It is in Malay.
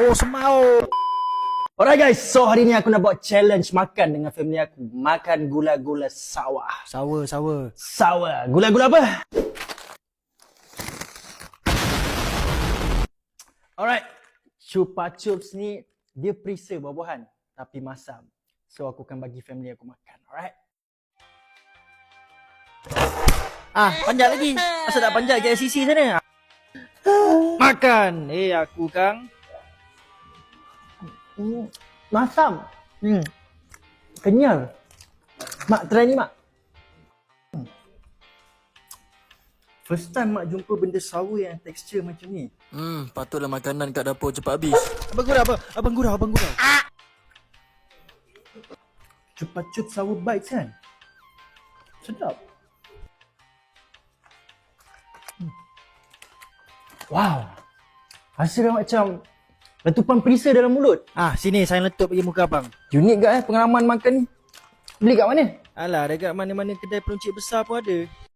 Oh, semau. Alright guys, so hari ni aku nak buat challenge makan dengan family aku. Makan gula-gula sawah. Sour. Sawah. Gula-gula apa? Alright. Chupa Chups ni dia perisa buah-buahan tapi masam. So aku akan bagi family aku makan. Alright. Panjat lagi. Asal tak panjat ke LCC sana? Makan. Aku Kang. Masam. Kenyal. Mak try ni mak. First time mak jumpa benda sour yang tekstur macam ni. Patutlah makanan kat dapur cepat habis. Abang gurau. Chupa Chups sour bites kan? Sedap. Wow. Rasa dia macam letupan perisa dalam mulut. Sini saya letup bagi muka abang. Unik ke pengalaman makan ni? Beli kat mana? Alah, dekat mana-mana kedai peruncit besar pun ada.